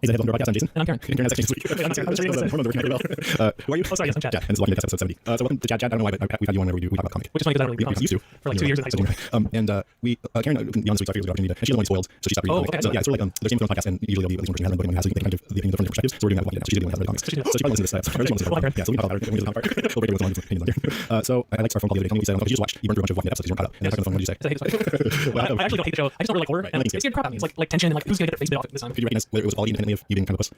Hey, Zed, welcome to our podcast. I'm Jason. And I'm Karen. And Karen has actually this week. I'm sorry. Hormones are working really well. Who are you? Oh, sorry, yes, I'm Chad. Chad. And this is Walking Dead episode 70. So welcome to Chad. Chad, I don't know why, but we've had you on whenever we talk about comic. Which is funny because I don't really used to. for like 2 years in high school. And we, Karen, beyond this week's article, and she doesn't want to spoiled, so she stopped reading comics. Okay. So yeah, it's sort of like there's Game of Thrones podcast, and usually there'll be at least one person who hasn't been has, so you can get kind of the opinion from different perspectives. So we're doing that with Walking Dead. So she's doing that with comics. So she probably listens to this. So she wants to yeah, so we can talk about it. We can do the comic part. We'll break it with some opinions on here. So I like to start phone call the other day. Tell me what you said. You just watched. You burned through a bunch of Walking Dead episodes. You weren't caught up. And then I talked on the phone. What did you say? I actually don't hate the show. I just don't really like horror. And it scared crap out of me. It's like tension and like who's gonna get their face bit off this time. Could you recognize whether it was all independently of you being kind of a puss?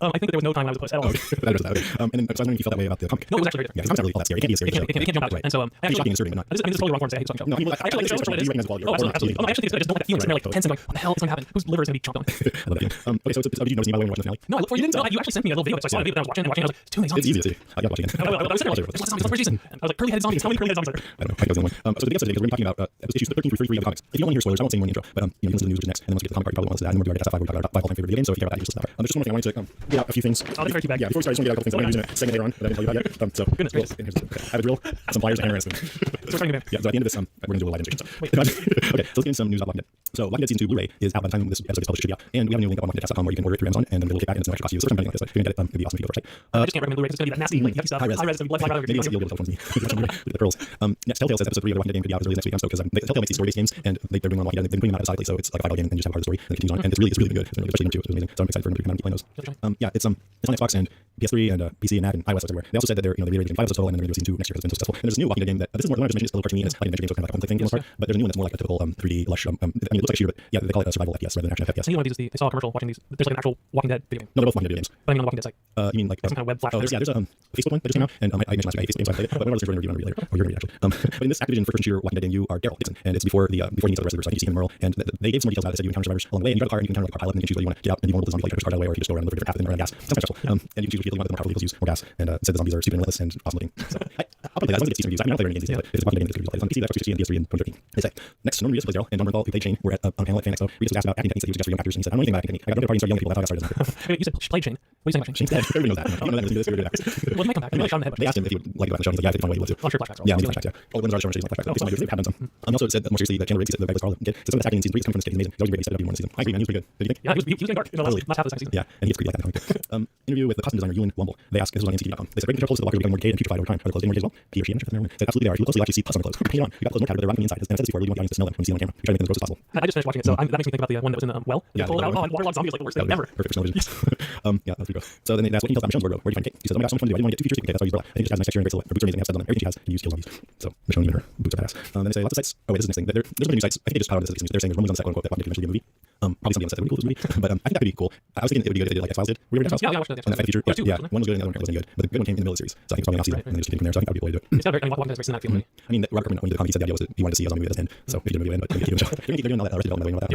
I think that there was no time when I was a puss at all. That was that. And then so I was wondering if you felt that way about the comic. No, it was actually yeah, it's not really all that scary. It can't be a scary show. It can't jump out. Right. And so actually shocking and disturbing, but not. I mean, this is totally wrong form to say I hate this no, show. I actually like the show for what it is. Absolutely. I actually think it's good. I just don't like that feeling sitting there like tense and like what the hell is going to happen? Whose liver is going to be chomped on? I love it. Okay, so did you notice me by the way when watching the finale? No, I looked for you. Didn't. You actually sent me a little video. So I saw a video that I was watching and I was like, too many zombies. It's easy to see. I got watching it. I was sitting there like, there's lots of zombies. Where's Jason? I was like, curly-headed zombies. How many curly-headed zombies are there? I don't know. I think that was the one. So the big episode today, because we're talking about issues 13 through 33 of the comics. If you don't want to hear spoilers, I won't say more in the intro, but you can listen to the news, which is next, and then once we get to the comic part, you probably want to listen to that, and then we'll do our Cast 5, where we talk about all-time favorite video games. So if you care about that, you just listen to that. There's just one more thing I wanted to get out a few things. Oh, that's very too bad. Yeah, before we start, I just want to get out a couple things. I'm going to use a segment later on that I didn't tell you about yet. So Goodness gracious. I have a drill, some pliers, and a spoon. So we're starting again. Yeah, so at the end of this, we're going to do a live demonstration. So, okay, so let's get into some news about Walking Dead. So Walking Dead Season 2 Blu-ray is out by the time this episode is published, should be out. And we have a new link up on WalkingDead.com where you can order it through Amazon, and then we'll kick back and it's no extra cost to you. So the first time doing like this, so if you're going to get it, it'd be awesome if you go to our website. I just can't recommend Blu-ray because it's going to be that nasty, like, yucky stuff. High res. High res, it's going to be like Maybe it's a deal with the telephone with the pearls. Next, Telltale says episode 3 of the Walking Dead game could be out as early as next week. I'm stoked because Telltale makes these story-based games, and they're doing one Walking Dead, and they've been putting them out episodically, so it's like a 5-hour game, and you just have part of the story, and it continues on, and it's really good. It's really good, especially number 2, which is amazing. So I'm excited for them to come out and keep playing those. Yeah, it's on Xbox and PS3 and PC and Mac and iOS everywhere. They also said that they're reiterating 5 episodes total, and they're going to do season 2 next year because it's been so successful. And there's a new Walking Dead game that this is more. The one I just mentioned is a little cartoony, and it's like an adventure game, so kind of like a point thing for the most part. But there's a new one that's more like a typical 3D lush. I mean, it looks like a shooter, but yeah, they call it a survival FPS rather than action FPS. I think one of these is I saw a commercial watching these. There's like an actual Walking Dead video game. No, they're both Walking Dead games. But I mean on the Walking Dead site. You mean like some kind of web flash? Oh, there's a Facebook one that just came out, and I mentioned last week I hate Facebook games, so I played it, but we're going to review it later. Or you're going to read actually. But in this Activision first-person shooter Walking Dead game, you are Daryl Dixon, and it's before he meets the rest of the verse. I think you see him in Merle, and they gave some more details about it. They said you encounter survivors along the way, and you got a car, and you can encounter like a car pilot, and you can choose whether you want to get out and be one of the zombies, like just car out of the way, or if you just go around the different path and run out of gas. It's kind of stressful. And you can choose which vehicle you want. The more powerful vehicles use more gas, and said the zombies are stupid and relentless and awesome looking. So I'll play that. As long as it's decent reviews. I mean, I don't play any games these days, but it's a Walking Dead game that's good reviews. It's on PC, Xbox 360, and PS3 in 2013. They say next, Norman Reedus plays Daryl, and Don Bernthal, who played Shane, were at a panel at Fan Expo. Reedus was asked about acting techniques that he suggested for young actors, and he said, I don't know anything about acting technique. I got to the party and started yelling at people. That's how I got started as an actor. You said she played Shane. What are you saying about Shane? Shane's dead. Everybody knows that. You know that. This is good actors. Well, he might come back. He might shot in the head. They asked him if he would like to go back to the show, and he's like, yeah, I think it's one way he would do. I'm sure flashbacks. Yeah, maybe flashbacks, yeah. All the women's are showing Shane's flashbacks. They've had done some. He also said that more seriously that Chandler Riggs said the regular Scarlet kid. So some of the acting in season 3 is coming from this kid. He's amazing. He's always great. He said it would be more in the season. I agree, man. He was pretty good. Did you think? Yeah, he was getting dark in the last half of the second season. Yeah, and he gets creepy like that. Interview with the costume designer Ewan Wumble. They asked, this was on AMC.com. They said, breaking control close to the walker becoming more decayed and putrefied over time. Are the clothes getting more decayed as well? He or she answered. Said, absolutely they are. If you look closely, you actually see pus on the clothes. Paint on. You got clothes more tattered, but they're rotting inside. And I said this before, we want the audience to smell them when you see them on camera. You're trying to make them as gross as possible. I just finished watching it, so that makes me think about the one that was in the well. Yeah, waterlogged zombie is like the worst thing ever. Perfect for television. Yeah, that's pretty gross. So then they asked, what can you tell us about Michelle's wardrobe? Where do you find Kate? She says, oh my gosh, so much fun to do. I didn't want to get too futuristic. Okay, that's how I use Bella. I think she has nice texture and great silhouette. Her boots are amazing. They have said on them. Everything she has, you use kill zombies. So Michelle, even her boots are badass. Then they say lots of sites. Oh wait, this is the next thing. There's a bunch of new sites. I think they just piled this. They're saying there's rumors on the set, quote unquote, that Walking Dead could eventually be a movie. Probably somebody on the set that would be cool to movie. But I think that could be cool. I was thinking it would be good if they did like X-Files did. Were you ever X-Files? Yeah, I watched that. On that Fight Future. Yeah, one was good and the other one wasn't good. But the good one came in the middle of the series. So I think it's probably off season. And they just came from there. So I think that would be a way to do it. It's not very. I mean, Walking Dead is very cinematic feeling. I mean, Robert Kirkman, when he did the comedy, said the idea was that he wanted to see a zombie movie at the end. So maybe the movie end, but they're doing all that arrested development that.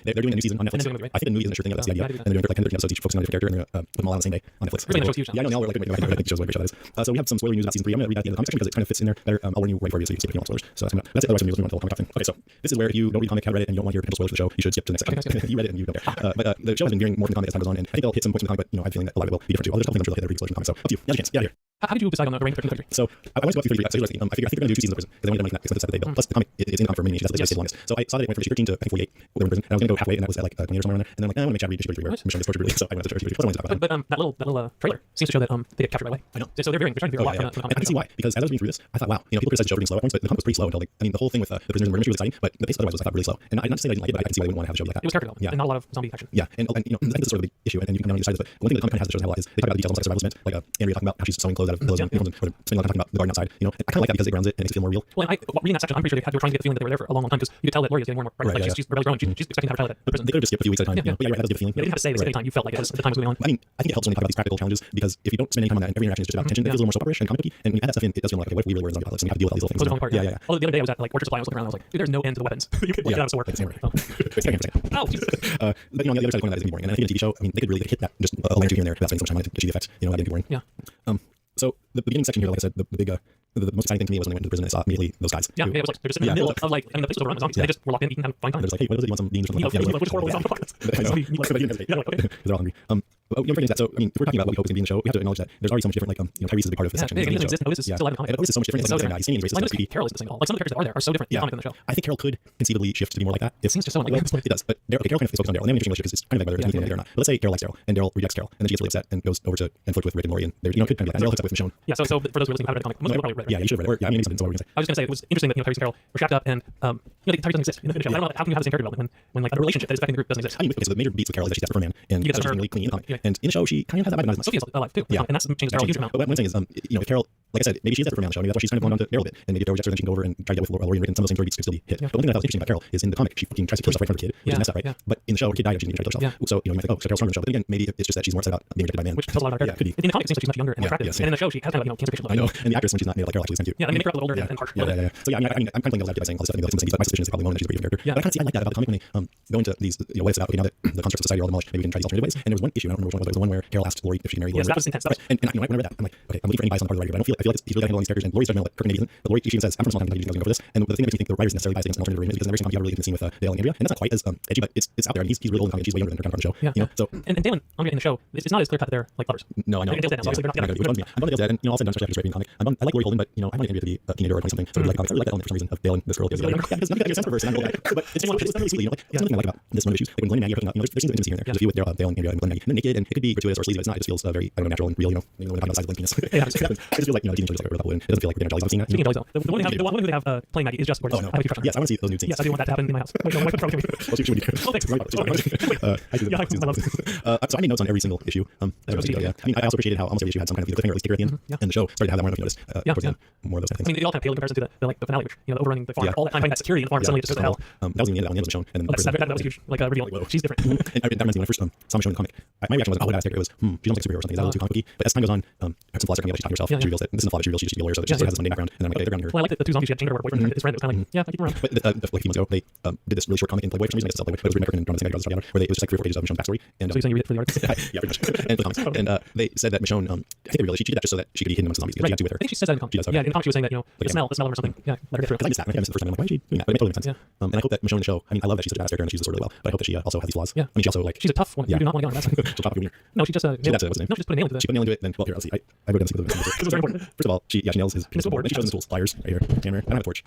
They're doing a new season on Netflix. I think the movie isn't a sure thing. That's the idea. And they're doing like 10 episodes each focusing on a different character, and they're gonna put them all out on the same day on Netflix. Yeah, I know. Now we're like, I think shows what a great show that is. So we have some spoiler news about season 3. I'm gonna read that at the end of the comic section because it kind of fits in there better. I'll warn you right for you so you can skip if you want spoilers. So that's it. The rest of the news we're going to comic thing. Okay, so this is where if you don't read comic, haven't read it, and you don't want to hear potential spoilers for the show, you should skip to the next section. You read it and you don't care. But the show has been veering more from the comic as time goes on, and I think they'll hit some points in the comic, but I have a feeling that a lot of it will be different too. Although there's a couple things I'm sure they'll hit every explosion in the comic. So up to you. Now's your chance. Get out of here. How did you decide on the rank 13? So I went to go through 33 episodes. I think they're going to do 2 seasons of prison because they wanted to make that expensive set that they built. Plus the comic it's in the comic for many issues. That's the longest. So I saw that it went from issue 13 to I think 48 when they were in prison. And I was going to go halfway, and that was at like 20 or somewhere around there. And then I'm like, I want to make Chad read issue 33 where Michonne gets tortured really. So I went to issue 33. Plus I wanted to talk about that. But that little trailer seems to show that they get captured right away. I know. So they're veering. They're trying to veer a lot. I can see why, because as I was reading through this, I thought, wow, people criticize the show being slow at points, but the comic was pretty slow until the whole thing with the prisoners and murder mystery was exciting, but the pace otherwise was I thought really slow. And not to say I didn't like it, but I can see why they wouldn't want to have a show like that. It was character development. And not a lot of zombie action. Yeah, and I think this is sort of the issue, and you can come down on either side of this, but one thing that the comic kind of has that shows a lot is they talk about the details on survival meant, like Andrea talking about how she's sewing clothes out of pillows and spending a lot of time talking about the garden outside. I kind of like that because it grounds it and makes it feel more real. Well, reading that section, I'm pretty sure they were trying to get the feeling that they were there for a long time because you could tell that Lori is getting more and more pregnant. She's barely growing. She's expecting to have a child at the prison. They could have just skipped a few weeks at a time. But yeah, that was a good feeling. They didn't have to say this any time. You felt like it as the time was going on. I mean, I think it helps when they talk about these practical challenges because if you don't spend any time on that and every interaction is just about tension, it feels a little more soap opera-ish and comic-y. And when you add that stuff in, it does feel like, okay, what if we really were in zombie apocalypse and we have to deal with all these little things? Yeah. Although the other day I was at like Orchard Supply, I was looking around, I was like, dude, there's no end to the weapons. You could get out of a sword. Oh, Jesus. But on the other side of the coin, that is going to be boring. And I think in a TV show, I mean, they could really hit that just a line or two here and there without spending so much time on it to achieve the effects. That getting boring. Yeah. So the beginning section here, like I said, the most exciting thing to me was when they went to the prison and I saw immediately those guys. Yeah, it was like they're just in the middle of like, I mean, the place was overrun with zombies. They just were locked in, eating, having fine time. They're just like, hey, what is it? You want some beans or something? Which is horrible zombie apocalypse. Because they're all hungry. Before we get into that, so I mean, if we're talking about what we hope is going to be in the show, we have to acknowledge that there's already so much different. Like, Tyrese is a big part of the section. Yeah, in the exist. show. Otis is still alive in the comic. And Otis is so much different. He's so the same different. guy. He's singing racist. Like, Like, Carol is the same. Like some of the characters that are there are so different in the comic than the show. I think Carol could conceivably shift to be more like that. It seems just so unlikely. It does, but Carol kind of is focused on Daryl, and they have an interesting relationship because it's kind of like whether it's anything or not. But let's say Carol likes Daryl, and Daryl rejects Carol, and then she gets really upset and goes over to and flirts with Rick and Lori, and there's could kind of like that. Daryl hooks up with Michonne. Yeah, so for those who haven't read the comic, most people probably read it. Yeah, you should have read it. Or, yeah, I mean, maybe something. So what were you going to say? I was just going to say it was interesting that Tyrese and Carol were shacked up, and Tyrese doesn't exist in the show. I don't know how can you have the same character development when like a relationship that is affecting the group doesn't exist. I mean, okay, so the major beats with Carol is that she's desperate for a man, and You get she's her- really clean in the comic. Yeah. And in the show, she kind of has that vibe, not as much. Sophie's alive too, Yeah. and that changes Daryl a huge amount. But what I'm saying is, if Carol, like I said, maybe she's desperate for a man on the show. Maybe that's why she's kind of blown on to Daryl a bit. And maybe if Daryl rejects her, then she can go over and try to get with Lori and Rick, and some of those same story beats could still be hit. Yeah. But one thing that I thought was interesting about Carol is in the comic, she fucking tries to kill herself right in front of her kid, which is messed up, right? Yeah. But in the show, her kid died and she didn't try to kill herself. Yeah. So, you might think, oh, so Carol's stronger in the show. But then again, maybe it's just that she's more upset about being rejected by men. Which tells a lot about her. Yeah, could be. In the comic, it seems like she's much younger and Yeah, attractive, yes, and in the show, she has kind of cancer patient. I know. And the actress, when she's not nailed like Carol, actually is kind of cute. Yeah, they make her a little older and harsh. Yeah. So yeah, I mean, I'm playing devil's advocate by saying all this stuff. I think but my suspicion is they probably known that she's a great character. Yeah. But I kind of see I like that about the comic when they go into these what it's about. Okay, now that the constructs of society are all demolished, maybe we can try these alternative ways. And there was one issue, I don't remember which one it was. It was the one where Carol asked Lori if she married Lori. Yes, that was intense. Right. And when I read that, I'm like, okay, I'm looking for any bias on the part of the writer, but I don't feel like he's really got to handle all these characters. And Lori's judgmental, like Kirk maybe isn't. But Lori, she even says, I'm from a small town, you guys are going to go for this. And the thing that makes me think the writers necessarily bias against an alternative arrangement is because in every single comic you have a really intimate scene with Dale and Andrea, and that's not quite as edgy, but it's out there. And he's really old in the comic, she's way younger than her counterpart in the show. Yeah. You know, so And Dale and Andrea in the show, it's not as clear cut that they're like lovers. no, I know. And Dale's dead now, so obviously they're not Which bums me out. I'm on Dale's dead, and all said and done, especially after writing the comic. I like Lori Holden, but I want Andrea to be a teenager or 20 something. So I really like comics. I really like that element for some reason of Dale and this girl. Yeah, because nothing that makes sense for her, and I'm an old guy. But it's not really sweet, you know. Like that's something I like about this one of the issues. Like when Glenn and Maggie are hooking up, there's scenes of intimacy here and there. There's a few with Dale and Andrea and Glenn and Maggie, and they're naked, and it could be gratuitous or sleazy, but it's not. It just feels very natural and real, you know. When we're talking about the size of Glenn penis. Yeah, it just feels like teenagers like over and it doesn't feel like we're I'm seeing that. Speaking of Jellies, though, the one who they have playing Maggie is just gorgeous. Oh no. I have a huge crush on her. Yes, I want to see those nude scenes. Yes, I do want that to happen in my house. Wait, no, my friend, Well, she would be. Oh, thanks. Yeah, I love so I made notes on every single issue. Yeah. I mean, I also appreciated how almost every issue had some kind of cliffhanger, at least kicker at the end. And the show started to have that more of notice. Towards the end, more of those kind of I things. mean, they all kind of pale in comparison to the finale, which the overrunning the farm, all that time fighting that security in the farm, suddenly it just goes to hell. That was in the end. That one was shown, and then That was huge. Like reveal. She's different. and that reminds me when I first saw Michonne in the comic. My reaction wasn't, oh, that character. It was, she looks like a superhero or something. Is that a little too comic-y? But as time goes on, her some flaws are coming up. She's talking to herself. She reveals that this isn't a flaw. She reveals she should be a lawyer, so that she has this mundane background. And I'm like, okay, they're grounding her. Well, I like the two zombies she had chained her boyfriend and his friend. It was kind of like, yeah, I keep them around. But like a few months ago, they did this really short comic in Playboy for some reason. I guess it's Playboy. It was written and drawn by the same guy, where it was just like 3 or 4 pages of Michonne's backstory. And So you're saying you read it for the artist? yeah, pretty much. And for the comics. And they said that Michonne, I think they realized she did that just so that she could be hidden amongst the zombies because she had two with her. I think she says that in the comic. She does, okay. Yeah, in the comic she was saying that the smell of them or something. Yeah, let her get through Because I it. missed that. I missed it the first time. I'm like, why is she doing that? But it totally makes sense. Yeah. And I hope that Michonne in the show, I mean, I love that she's such a badass character and she's the sword really well. But I hope that she also has these flaws. Yeah. I mean, she also like She's a tough one. Yeah. You do not want to get on that. she'll top of her. No, she just That's what's the name? no, she just put a nail into She that. put a nail into it. Then well, here, let's see. I wrote down some of the It was very important. First of all, she nails his Penis board. She shows his tools, pliers right here, hammer. I don't have a torch.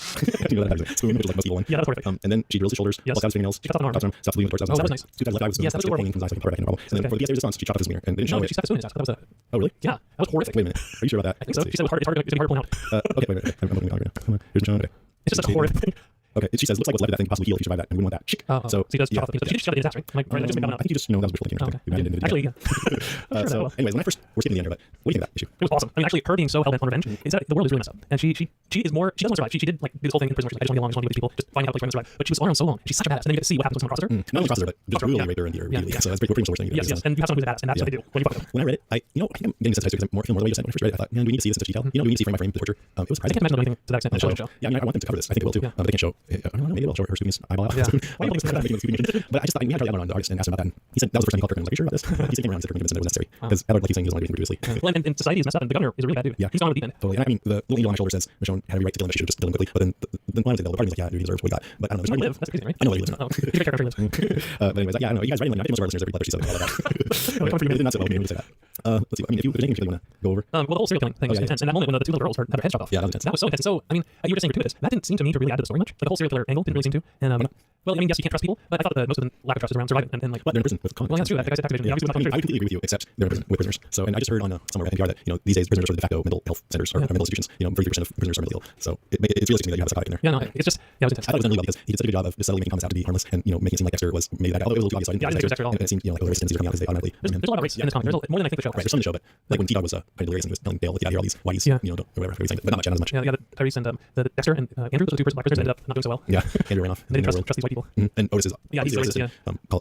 You know that has a spoon, which is like most evil one. Yeah, that's horrific. And then she drills his shoulders. Yes. Walks out his fingernails. She cuts off an arm. Stops bleeding with the torch. Oh, that was nice. Two times left eye with Yes, that was pain comes out like part of it, no problem. And then for the response, she chopped off his mirror and didn't show No, it. she stabbed a spoon in his ass. That was a. Oh really? Yeah, that was horrific. Wait a minute. Are you sure about that? I think so. She said it was hard. It's gonna be hard pulling out. Okay, wait a minute. I'm looking at it now. Come on. Here's Michonne. Okay. It's just such a horrific thing. Okay, she says, looks like what's left of that thing could possibly heal if you survive that, and we wouldn't want that. So he does chop off the penis. She did shut it in his ass, right? Like, right, just make that I up. think you just that was wishful thinking. Oh, okay. You didn't Actually, yeah. so, anyways, when I first, we're skipping the end here, but what do you think of that issue? It was awesome. I mean, actually, her being so hell bent on revenge is that the world is really messed up, and she is more. She doesn't want to survive. She did like do this whole thing in prison where she's like, I just want to get along, I just want to be with people, just finding out like trying to survive. But she was on her own so long. She's such a badass, and then you get to see what happens when someone crosses her. Not only crosses her, but just brutally Yeah. raped her and beat her Yeah. immediately. So that's pretty much the worst thing. Yes, yes, and you have someone who's a badass, and that's what they do when you fuck them. When I read it, I think I'm getting desensitized because I feel more the way you said when I first read it. I thought, man, do we need to see this in such detail? Do we need to see frame by frame the torture? It was I can't surprising. imagine anything to that extent in the show. Yeah, I mean, I want them to cover this. I think they will too. Yeah. But they can't show. I don't know. Maybe they'll show her scooping his eyeball out. Yeah. Why are you holding this thing? But I just thought, we had Charlie Adler on, the artist, and asked him about that. And he said that was the first time he called Kirkman. I was like, are you sure about this? He said, came around and said Kirkman convinced that it was necessary. Because Adler keeps saying he doesn't want to do anything gratuitously. Well, and society is messed up, and the governor is a really bad dude. Yeah. He's gone with the deep end. Totally. And I mean, the little angel on my shoulder says Michonne had every right to kill him, but she should have just killed him quickly. But then when I say that, the part of me is like, yeah, dude, he deserves what he got. But I don't know. Where There's do you live? That's crazy, right? I know where he lives. Oh, he's a great character. He lives. But anyways, yeah, I know. You guys writing like, I think most of our listeners, every letter she says all of that. It did not sit well with me when you say that. Let's see. I mean, if there's anything you want to go over. Well, the whole serial killing thing was yeah. intense, and that moment when the two little girls had their heads chopped off. Yeah, that was intense. That was so intense. So, I mean, you were just saying gratuitous. That didn't seem to me to really add to the story much. Like, the whole serial killer angle didn't really seem to. And well, I mean, yes, you can't trust people, but I thought that most of the lack of trust is around surviving and like. But they're in prison with Well, yeah, that's true. That guy's Activision. Yeah. Obviously, I mean, I completely agree with you, except they're in prison with prisoners. So, and I just heard on somewhere at NPR that these days prisoners are sort of de facto mental health centers or mental institutions. 33% of prisoners are mentally ill. So it's realistic to me that you have a psychotic in there. Yeah, no, it's just it was intense. I thought it was really well because he did such a good job of just subtly making comments out to be harmless and making it seem like Dexter was maybe that guy. Although it was a little too obvious, so I didn't Yeah, I didn't think it was Dexter at all. and it seemed like the racist tendencies coming out because they automatically. There's a lot of race in this comic. There's more than I think the show. Right, there's some in the show, but like when T-Dog was kind of delirious and he was telling Dale, get out of here, all these whiteys, whatever, but not much, not as much. Yeah, the Tyrese and the Dexter and Andrew, those two black prisoners ended up not doing so well. Yeah, Andrew ran off. They didn't trust these white people. And Otis is he's racist.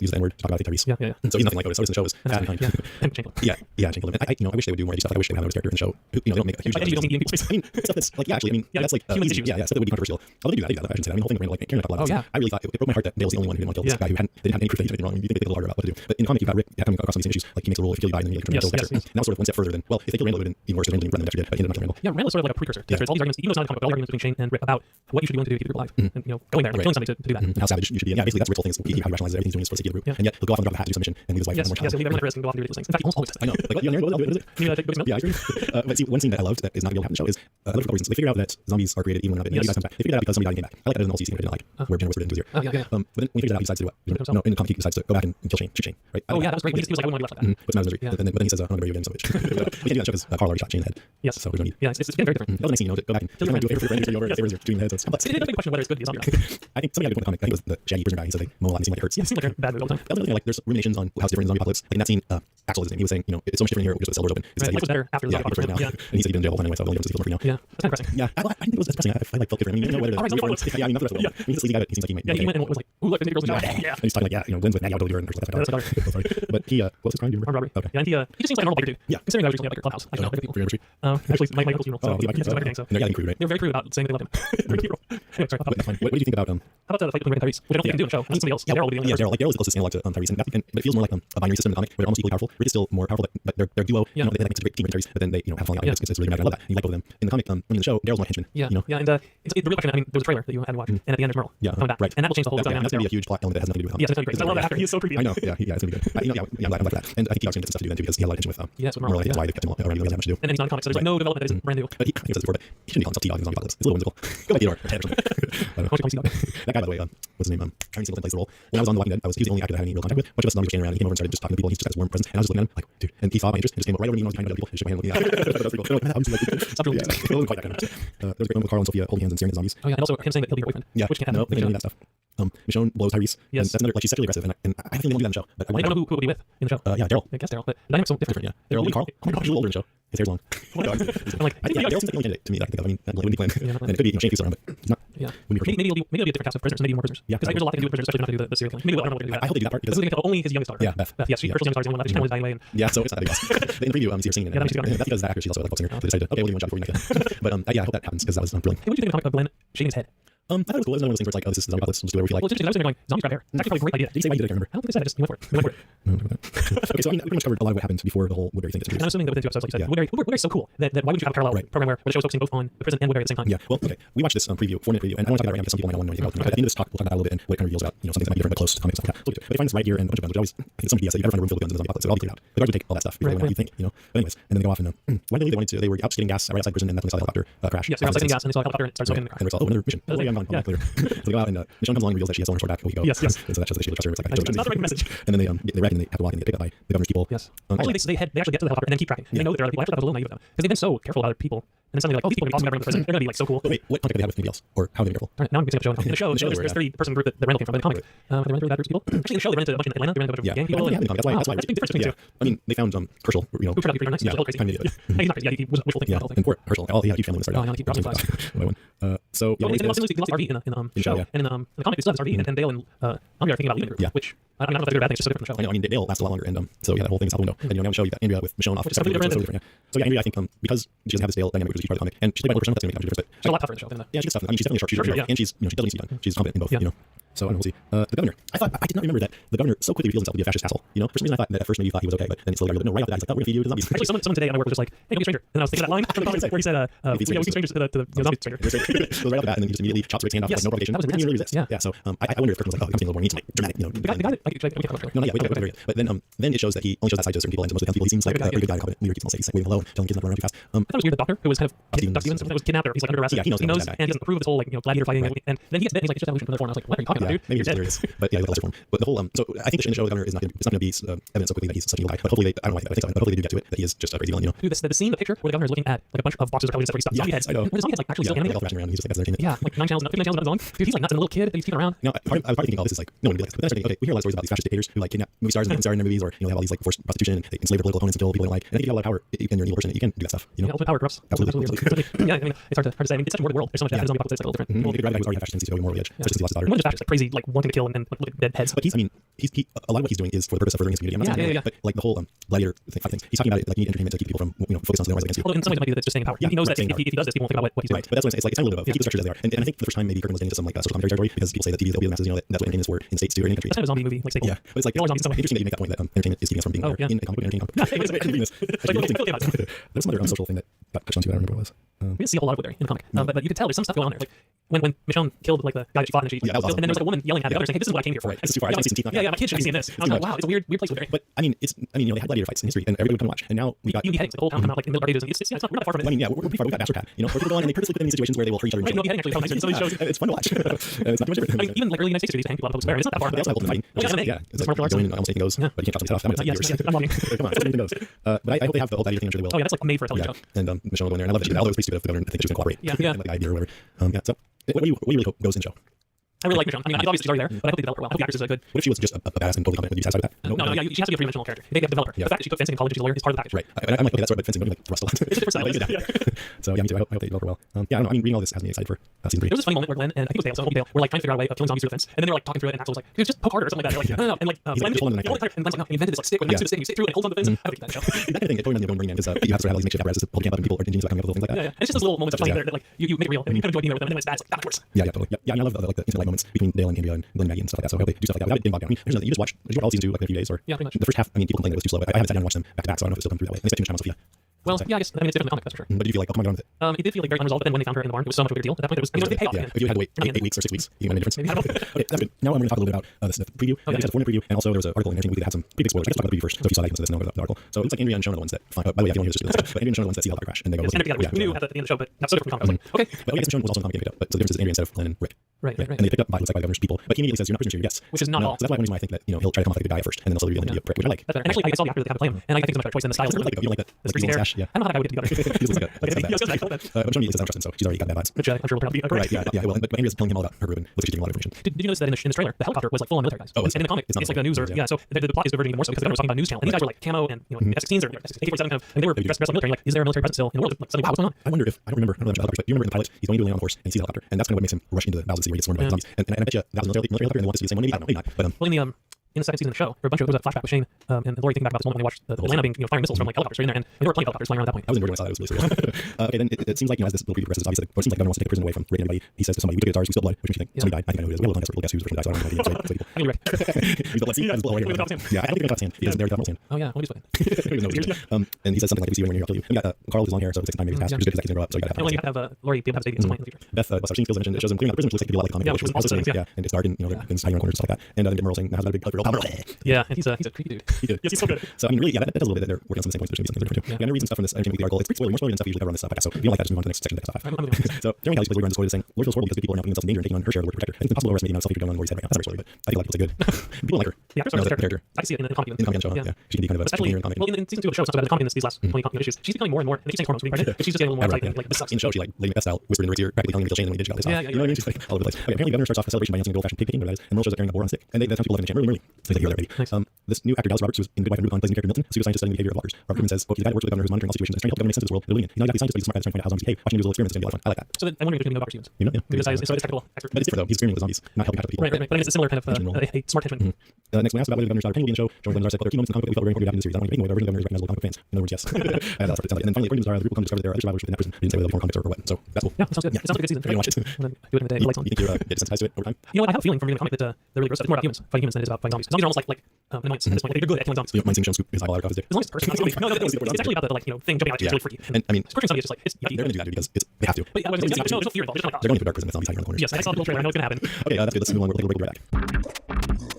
Use the N-word to talk about Tyrese. Yeah. So he's nothing like Otis. Otis in the show is fat and kind. And Chamberlain. Yeah, Chamberlain. I wish they would do more edgy stuff. Like, I wish they would have Otis character in the show. They don't make a huge. You don't need space. I mean, stuff that's like stuff that's like human issues. Yeah, stuff that would be controversial. Although they do that. I shouldn't say that. I mean, the whole thing with Randall, like Karen talked a lot about. Yeah. I really thought it broke my heart that Dale was the only one who didn't want to kill this guy who didn't have any proof that he did anything wrong. You think they think a little harder about what to do. But in the comic, you've got Rick coming across these same issues. Like he makes a rule: if you kill, you die, and then you kill Dexter. And that was sort of one step further than if they killed Randall, it would have been even worse because Randall didn't run Dexter did. But he ended up killing Randall. Yeah, Randall is sort of like a precursor. There's all these arguments, even though it's not a comic, all the arguments between Shane and Rick about what you should be willing to do to keep people alive. And going there, killing somebody to do that. How savage savage you should be. And yeah, basically that's Rick's whole thing. Is he rationalizes everything he's doing is for the safety of the group, and yet he'll go off and drop a hat to do some mission and leave his wife Yes, and more yes, child. he'll leave everyone at risk and go off and do ridiculous things. In fact, he almost always does. I know. Like, what, you know, what is it? Can you take a big Yeah, I agree. But see, one scene that I loved that is not going to happen in the show is for a couple reasons. They figured out that zombies are created even when they're not. Yes. You guys come back. They figured it out because somebody died and came back. I like that in the old scene I didn't like, where General Whisper didn't do zero. Oh, yeah. But then when he figures it out, he decides to do what? No, in the comic he decides to go back and kill Shane, shoot Shane, right? Oh, yeah, that was great. He was like, I wouldn't want to be left like that. But it's not his injury. Yeah. But then he says, I'm going to bury you again, so we can't do that in the show because Carl already shot Shane in the head. Yes. So there's no need. Yeah, it's getting very different. That was a nice scene, to go back and do a favor for your friend, over, favors your shooting the head, so it's complex. It did beg the question whether it's good to be a zombie. I think somebody had a good point in the comic. I think it was the Shaggy prisoner guy. He said they mow a lot and it seemed like it hurts. Yeah, it seems like they're bad all the time. That was another thing, like there's ruminations on how it's different in zombie apocalypse. Like in that scene, Axel is his name. He was saying, it's so much different here just with the cell doors open. Right, life was better after the zombie right now. apocalypse. And he said he'd been in jail all the time anyway, so I don't think he's free now. Yeah, that's kind of depressing. Yeah, I think it was depressing. I like felt good for him. I mean, what it is. All right, zombie apocalypse. Yeah, I mean, not the rest of the world. He's a sleazy guy, but he seems like he might. Yeah, he went and was like, ooh, look, the girls in jail. Yeah. And he's talking like, Glenn's with Maggie out of the and there's That's like that. Sorry. But he, what was his crime? Do you remember? Armed robbery. Okay. Yeah, and he just seems like a normal biker dude. Yeah. Considering I was recently at like your clubhouse. I don't know, people. For your anniversary. Actually, my uncle's funeral. So Oh, he just gang. So and they're getting crude, right? they're very crude about saying that they love him. Very cute. Anyway, sorry. But that's fine. What do you think about How about the fight between Rick and Tyrese? Which I don't think you can do in the show. I need somebody else. Daryl would be the only person. Daryl. Like Daryl is the closest analog to Tyrese, but it feels more like a binary system in the comic where they're almost equally powerful. Rick is still more powerful, but their duo. Yeah. They make such a great team with Tyrese, but then they have falling out. Yeah. It's really dramatic. I love that. And you like both of them in the comic. In the show, Daryl's more henchman. Yeah. You know? Yeah, and it's the real question. I mean, there was a trailer that you had to watch, and at the end there's Merle coming back, right. and that will change the whole dynamic. That's gonna be a huge plot element that has nothing to do with him. Yeah, it's gonna be great. I love that actor. He's so creepy. I know. Yeah, it's gonna be good. I'm glad for that. And I think he also gonna get some stuff to do then too because he had a lot of tension with Yes, with Merle. Merle, That's yeah. why they kept him around. He doesn't have much to do. And then he's not in comics, so there's like no development that isn't brand new. But he, I think I said this before, but he shouldn't be calling himself T-Dog in Zombie Apocalypse. It's a little whimsical. Go back to or Ted or something. I don't know. Why don't you call him T-Dog? That guy, by the way, what's his name? Aaron Singleton plays the role. When I was on The Walking Dead, he was the only actor that I had any real contact with. A bunch of us zombies were standing around, and he came over and started just talking to people, and he just had this warm presence. And I was just looking at him like, dude. And he saw my interest, and just came right over me, behind other people, and shook my hand, looking at me. That's pretty cool. Stop doing that. It wasn't quite that kind of. There was a great moment with Carl and Sophia holding hands and staring at zombies. Oh yeah, and also him saying that he'll be her boyfriend. Yeah, Which can't no, happen. they don't need that stuff. Michonne blows Tyrese. Yes. And that's another, like, she's sexually aggressive, and I think they won't do that in the show. But I don't know who it would be with in the show. yeah, Daryl. I guess Daryl, but the dynamic's so different. Yeah. Daryl and Carl. Oh my gosh, he's a little older in the show. His hair's long. I'm like, I think Daryl seems like the only candidate to me that I can think of. I mean, it wouldn't be Glenn. Yeah, not And it could be Shane Fuss around, but he's not. Yeah. Wouldn't be Maybe it'll be a different cast of prisoners, maybe more prisoners. Yeah. Because there's a lot they can do with prisoners, especially not to do the serial killing. Maybe I don't know what they're going to do. I hope they do that part because Because they can kill only his youngest daughter. Yeah, Beth. Yes, Yeah. Herschel's youngest daughter is the one left. She kind of was dying away. And yeah, so it's not a big loss. In the preview, you see her singing. Yeah, that makes you and that's because that actor, she's also a folk singer. They decided, okay, we'll do one shot before you make it. But yeah, I hope that happens because that was brilliant. Hey, what do you think of the comic of Glenn shaving his head? I thought it was cool. It was one of those things where it's like, oh, this is zombie apocalypse. We'll just do whatever we like. Well, it's interesting. I was sitting there going, zombies grab hair. It's actually probably a great idea. Did you say why you did it? I can't remember. I don't think they said it. Just he went for it. He went for it. Okay, so I mean, we pretty much covered a lot of what happened before the whole Woodbury thing. And I'm assuming that within 2 episodes, like you said, Yeah. Woodbury's so cool that why would you have a parallel program where the show is focusing both on the prison and Woodbury at the same time? Yeah, well, okay. We watched this preview, 4-minute preview, and I want to talk about it right now because some people might not want to know anything about it. At the end of this talk, we'll talk about that a little bit and what it kind of reveals about, some things that might be different but close to comics and stuff like that. But they find this right here and a bunch of guns, which always, I think it's some BS that you never find a room filled with guns in the zombie apocalypse, so it all be cleared out. The guards would take all that stuff before they went out, you think, But anyways, and then they go off and why did they leave? They wanted to, they were out getting gas right outside prison, and that's when they saw the helicopter crash. Yes, they're outside getting gas and they saw a helicopter and it starts smoking in the car. And they're all, oh, another mission. Oh, yeah, I'm gone. Yeah. Later. So they go out and Michonne comes along and reveals that she has stolen her sword back a week ago. Yes. And so that shows that she trust her. It's like, It's not the right message. And then they wreck and they have to walk and they get picked up by the governor's people. Yes. Actually, they actually get to the helicopter and then keep tracking. And they know that they're other people. I actually thought that was a little naive of them because they've been so careful about other people. And then suddenly like, oh, these people are awesome around the prison. They're gonna be like so cool. But wait, what contact do they have with anybody else? Or how are they careful? All right, now I'm getting up the show. In the show, there's 30-person group that Randall came from. But in the comic, they run through that group of people. Actually, in the show, they run into a bunch in Atlanta. They run into a bunch of gang people. That's why. That's a big difference between the two. I mean, they found Herschel, Who turned out to be pretty nice. He's a little crazy. kind of idiot. He's not crazy. Yeah, he was wishful thinking Yeah, about the whole thing. and poor Herschel. Oh, he had a huge family when Oh, they yeah, he dropped his started. So yeah, Well, he lost RV in the show, Yeah. and in the comic, they still have this RV, and Dale and Andrea are thinking about leaving the group, Yeah. which I don't know if that's a good or bad thing. It's just so different from the I show. know. I mean, Dale lasts a lot longer, and so yeah, that whole thing's out the window. And now we show you that Andrea with Michonne off. Which is completely different. Yeah. So yeah, Andrea, I think because she doesn't have this Dale dynamic, which is a huge part of the comic, and she's played by a person that's going to make a difference. She's a lot tougher in the show than the. Yeah, she's tough. I mean, she's definitely a sharpshooter, Yeah. and she's she doesn't need to be done. She's competent in both. Yeah. So I don't know, we'll see. The governor. I did not remember that the governor so quickly reveals himself to be a fascist asshole. For some reason I thought that at first maybe you thought he was okay, but then slowly got no, right after that he's like, oh, we're gonna feed you to zombies. Actually, someone today at my work was just like, "Hey, don't be a stranger." And I was thinking that line from the comics where he said, "We feed strangers to the zombie stranger." So right after that, and then he just immediately chops Rick's hand off, Yes. like no provocation. That was Didn't even really intense. resist. Yeah. So I wonder if Kirk was like, oh, he comes a little more neat, like dramatic, The guy that we can't look No, yeah, wait. But then it shows that he only shows that side to certain people, and to most of the people he seems like a pretty good guy, and competent leader. Keeps all safe. He's like waving hello, telling kids not to run around too fast. I thought it was weird. The doctor, who was kind of Stevens. Doc Stevens, that was kidnapped, or he's like under arrest. Yeah, he knows and he's he a bad guy. doesn't approve of this whole gladiator fighting, and then he gets bit, and he's like, it's just evolution from the form. And I was like, what are you talking about, dude? Maybe You're it's dead. hilarious. But yeah, he was a lesser form. But the whole so I think in the show the governor is not going to be evident so quickly that he's such an evil guy. But hopefully I don't know why I think so. But hopefully they do get to it that he is just a crazy villain. Dude, the scene, the picture where the governor is looking at like a bunch of boxes of separated stuff, zombie heads. I know. Where the zombie heads like actually still animated. Around, and he's just like, that's entertainment. Yeah, like 9 channels and long. Dude, he's like nuts and a little kid that he's keeping around. I was probably thinking, oh, this is like no one would be like this. But then I started thinking, okay, we hear a lot of stories about these fascist dictators who like kidnap movie stars and star in their movies, or they have all these like forced prostitution and they enslave their political opponents and kill people they don't like. And I think if you have a lot of power, and you're an evil person, you can do that stuff. Yeah, ultimate power corrupts. Absolutely. Yeah, I mean, it's hard to say. I mean, it's such a weird world. There's so much that zombie apocalypse that's like a little different. You could grab a guy who's already had fascist tendencies to go more over the edge, just because he lost his daughter. More than just fascist, like crazy, like wanting to kill and look at dead heads. But he's a lot of what he's doing is for the purpose of furthering his community. I'm not saying that, but like the whole gladiator thing. He's talking about it like you need entertainment to keep people from focused on something against you. Well, in some ways, it might be that it's just staying in power. He knows that if he does this, people won't think about what he's doing. Right, but that's what I'm saying. It's like a little bit of both. Keep the structures as they are. And I think for the first time maybe Kirkman was getting into some like social commentary territory because people say that TV will be the masses. That's what entertainment is for in states too or in countries. That's kind of a zombie movie, like staple. Yeah, but it's like interesting that you make that point that entertainment is keeping us from being in a comic book entertaining There's some other social thing that got touched on too. I don't remember what it was. We didn't see a whole lot of Woodbury in the comic, but you could tell there's some stuff going on there. Like when Michonne killed like the guy that she fought, and she Yeah, that was killed, awesome. and then there was like a woman yelling at the other saying, "Hey, this is what I came here for." Right, this is too far. I just want to see some teeth. Yeah, my kid should be seeing this. And I was like, wow, it's a weird place to live. But I mean, they had gladiator fights in history, and everybody would come and watch. And now we got Even beheadings, like the whole town come out like in the middle of Dark Ages. It's not, we're not far from it. I mean, yeah, we're pretty far. We got Bastard Cat, you know, where people go on and they purposely put them in these situations where they will hurt each other. Right, no, beheading actually sounds nicer in some of these shows. It's fun to watch. It's not too much different. I mean, even like early United States, they used to hang people out of public square. It's not that far. They also have ultimate fighting. Yeah, It's like going almost taking those, but you can't chop something off. That yes, years. I'm longing. Come on, anything goes. But I hope they have the whole gladiator thing. I'm sure they will. Oh yeah, that's like made for a television show. And Michelle will go in there, and I love that she did. Although it was pretty stupid of the governor. I think she was going to cooperate. Yeah. Like the idea or whatever. Yeah. So what do you really hope goes in the show? I really like Michonne. I mean, obviously she's already there, but I hope they develop her well. I hope the actress is good. What if she was just a badass and totally competent? Would you be satisfied with that? No, yeah, she has to be a three-dimensional character. They have to develop her. Yeah. The fact that she took fencing in college and she's a lawyer is part of the package. Right. I'm like, okay, that's right, but fencing don't like thrust a lot. It's a different style. So yeah, me too. I hope they develop her well. Yeah, I don't know. I mean, reading all this has me excited for season 3. There was this funny moment where Glenn and I think it was Dale, so Dale, were like trying to figure out a way of killing zombies through the fence, and then they were like talking through it, and Axel was like, "Just poke harder" or something like that. They're like, no, and like Glenn, just holding the knife. and Glenn's like, no, he invented this like stick with a knife to the stick, and you stick through it, and it holds on the fence. I would get that show. That kind of thing, it totally reminds me of going Burning Man, because you have sort of these makeshift apparatus holding camp up, and people or engines that coming up with little things like that. Yeah. And it's just those little moments of funny that like you make it real, and you kind of enjoy being there with them, and then when it's bad, it's like that worse. Yeah, totally. Yeah, and I love the intimate moments between Dale and Andrea and Glenn and Maggie and stuff like that. So I hope they do stuff like that without getting bogged down. I mean, there's nothing. You just watch all season 2 like in a few days, or yeah, pretty much. the first half. I mean, people complain that it was too slow. I haven't sat down and watched them back to back, so I don't know if it's still come through that way. And they spent too much time on Sophia. Well, yeah, I guess I mean it's different in the comic, that's for sure. But did you feel like, oh, come on, with it? It did feel like very unresolved, but then when they found her in the barn, it was so much of a big deal. At that point, it was a big payoff. Yeah, if you had to wait 8 weeks or 6 weeks, you might make a difference. Maybe, I don't know. Okay, that's good. Now I'm going to talk a little bit about the preview. Okay. We just had a 4-minute preview, and also there was an article in Entertainment Weekly that had some pretty big spoilers. I guess talk about the preview first. So if you saw that, you can listen to the article. So it looks like Andrea and Michonne are the ones that find. By the way, I don't hear this, but Andrea and Michonne are the ones that see the helicopter crash, and they go. Yes, and we knew at the end of the show, but that's so different from the comic. I was like, okay. But I guess Michonne was also in the comic getting picked up. But so the difference is Andrea instead of Glenn and Rick. Right. And they picked up by the governor's people. But he immediately says, "You're not prisoners, you're guests." Which is not all. So that's why one reason why I think that he'll try to come off like a good guy at first, and then also reveal him to be a prick, which I like. That's better. And actually, I saw the actor that kind of play him, and I think it's a much better choice than the style. You don't like that? The greasy hair. Yeah. I don't know how that guy would get together. He looks like But Michonne doesn't trust him, so she's already got bad vibes. which I'm sure will turn out to be Right, yeah, well, but Andrea's telling him all about her group and looks like she's getting a lot of information. Did you notice that in this trailer, the helicopter was like full on military guys? Oh, and in the comic, it's not like a news or yeah. so the plot is diverging even more so because the government was talking about news channel, and these guys were like camo and F-16s or AK-47 kind of, and they were dressed like military. Like, is there a military presence still in the world? Like, suddenly, wow, what's going on? I wonder if I don't remember helicopters, but you remember in the pilot, he's going to land on a horse and he sees a helicopter, and that's kind of what makes him rush into the bowels of the sea where he gets swarmed by zombies. And I bet you that was a military helicopter, and they want this to be the same one. Maybe I don't know, maybe not. But Well, in the second season of the show, there was a flashback with Shane and Lori thinking back about this moment when they watched the Atlanta being firing missiles from like helicopters right in there, and there were plenty of helicopters flying around at that point. I was in when I saw that. It was really surreal. Okay, then it seems like as this little preview progresses, obviously, it seems like the governor wants to take a prison away from raping anybody. He says to somebody, "We took the stars, we spilled blood." Which makes you think somebody died. I think I know who it is. We have a little guess who's the person who died. So I don't know who it is. I mean, Rick. He's the blood scene. He's blood right here. Yeah, I don't think that's hand. He doesn't dare to hand. Oh yeah, what are you saying? And he says something like, "We see you when you're here, I'll kill you." And we got Carl who's long hair, so it takes time maybe to pass. Which is good because that can grow up. So you got to And then you have to have Lori be able to have a baby at some point in the future. Beth, our scene skills mentioned, it shows him clearing out the prison, which looks like it could be a lot like the comic. Yeah, which was also nice. Yeah, and it's dark and they're hiding around corners and stuff like that. And then Merle saying, "Now how's that a big real power?" Yeah, and he's a creepy dude. Yes, he's so good. So I mean, really, yeah, that does a little bit that they're working on some of the same points. There's something different too. Yeah, I'm reading some stuff from this Entertainment Weekly article. It's pretty spoilery, more spoilery than stuff we usually cover on this podcast. So if you don't like that, just move on to the next section of the next stuff. So during Callie's we're going to spoil this saying, "Lord feels horrible because people are now putting themselves in danger and taking on her share of the word protector." I think it's impossible to overestimate the amount of self-hatred going on in Lori's head right now. That's not very spoilery, but I feel like it's good. People like her. Yeah, the character. I can see it in the comic. In the comic show, yeah. She can be kind of a especially in the comic. well in season 2 of the show, it's not so bad in the comic in these last 20 comic issues. She's becoming more and more, and she keeps saying hormones being pregnant, but she's just getting a little more like this sucks. In the show, she like Lady Macbeth style whispered in Rick's ear, practically telling him to kill Shane, and when he did, she got this off. You know what I mean? She's like all over the place. Okay, apparently the governor starts off the celebration by announcing a good old-fashioned pig picking, whatever that is, and Merle shows up carrying a boar on a stick, and that's how people live in the chamber really. So he's like, "You're there, baby." This new actor Dallas Roberts, who was in Good Wife and Rubicon, plays the character Milton, a pseudoscientist studying the behavior of walkers. Robert Goodman says, "He's the guy that works with the governor who's monitoring all situations and trying to help the government make sense of this world. They're doing it. He's not exactly a scientist, but he's a smart guy that's trying to find out how zombies behave. Watching him do his little experiments is going to be a lot of fun. I like that. So then I'm wondering if there's going to be no Dr. Stevens. You know, yeah. Because it's technical expert. But it's different though. He's experimenting with zombies, not helping catch up people. Right. But I mean, it's a similar kind of a smart henchman. Next, when asked about whether the governor's daughter Penny will be in the show, Joan Glenn said, "Well, there are key moments in the comic that we felt very important to have in the series. I don't like taking away, but version of the governor is recognizable comic fans." In other words, yes. And then finally, according to Zara, the group will come discover that there are other survivors within that prison. They didn't say whether they'll be more comics or what. So that's cool. Yeah, that sounds good. It sounds like a good season. You're gonna watch it. And then do it in a day. The lights on. You think you're desensitized to it over time? You know what? I have a feeling from reading the comic that they're really gross. It's more about humans fighting humans than it is about fighting zombies. Zombies are almost like annoyance at this point. Like, they're good at killing zombies. You mind seeing Sean scoop his eyeball out across his dick? As long as it's a person, not a zombie. No, it's actually about the thing jumping out at you. It's really freaky. And I mean, scorching somebody is just like it's yucky. they're gonna do that because they have to. But yeah, there's no fear involved. It's just like They're going to a dark prison with zombies hiding around the corners. yes, I saw the little trailer. I know it's gonna happen. Okay, that's good. Let's move on. We'll take a break. We'll be right back.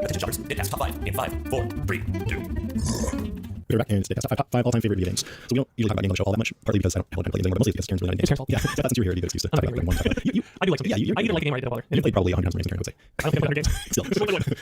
Attention shoppers, it has top 5 in 5, 4, 3, 2. We're back, and it's top 5 all-time favorite video games. So we don't usually talk about games on the show all that much, partly because I don't have time to play games anymore, but mostly because Karen's really not into games. It's Yeah, since you were here, you get an excuse to talk about one. I do like some games. I either like a game or I don't bother. You played probably 100 times Karen, I would say. I don't think I've played games. Still,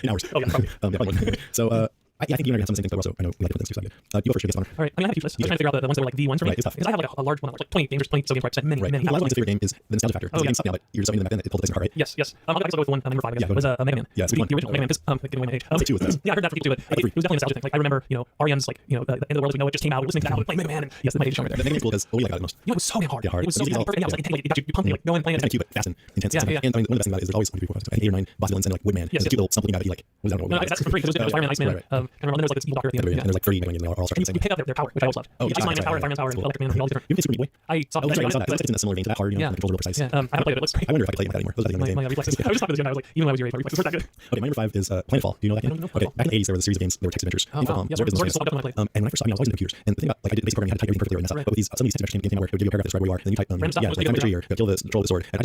in hours. Oh yeah, probably. Probably. So, I think you and I have some of the same things, but also I know we like different things too. So you go first, against honor. All right. I mean, I have a huge list. I was trying to figure out the ones that were like the ones for me. Right, it's tough. Because I have like a large one that was like 20 games, 20 so games, right? Many. A lot of my favorite game is the nostalgia factor. Oh, It's yeah. now, but you're just in the back then, it pulled the thing apart, right? Yes. I'll go with the one number 5. I guess. Yeah, Was Mega Man. Yeah, it's a good the one. original Mega Man. Because getting away my age. I'll say 2 with this. Yeah, I heard that from people too. But it was definitely a nostalgia thing. Like I remember, Ariane's like, the end of the world as we know it just came out. Listening to that, playing Mega Man. And yes, that's my age right The there. Mega Man's cool because what we like about it most. It was so damn hard. Yeah, hard. It was so The music's all- perfect. Yeah, it was like you pumped me like going playing It's it. kind of cute, but fast and intense. Yeah. And I mean, one of the best things about it is there's always 1, 2, 3, 4, 5, 6, 8 or 9 boss villains and like Woodman. Yes. There's a cute little something about it. Like, what was that? No, that's for free. Because it was Fireman, Iceman, And then there's like this evil doctor at the end. And there's like 30 Mega Man, and they're all And structured the you same. pick up their power, which I always loved. Oh, Ice Man power, Fireman power, That's cool. Electric Man, all these different. You played Super Meat Boy? I saw Oh, that's right, I saw that. It but- looks like it's in a similar vein to that card, you know, Yeah. the controls are a little precise. Yeah, I haven't played it. It looks great. I wonder if I could play it like that anymore. Those are the things My reflexes. I was just talking to this young guy. I was like, even when I was your age, my reflexes weren't that good. Okay, my number 5 is Planetfall. Do you know that game? No, Okay, back in the 80s, there was a series of games that were text adventures. Oh, Info, wow. Yeah, Zord Business Zord is Plans. so definitely played. And when I first saw it, I was always into computers. And the thing about, like, I did basic programming, I had to type everything perfectly right, and mess up. But with these, some of these text adventure games came out where it would give you a paragraph, describe where you are, and then you type, Random stuff was find a tree or kill this, control this sword. And I just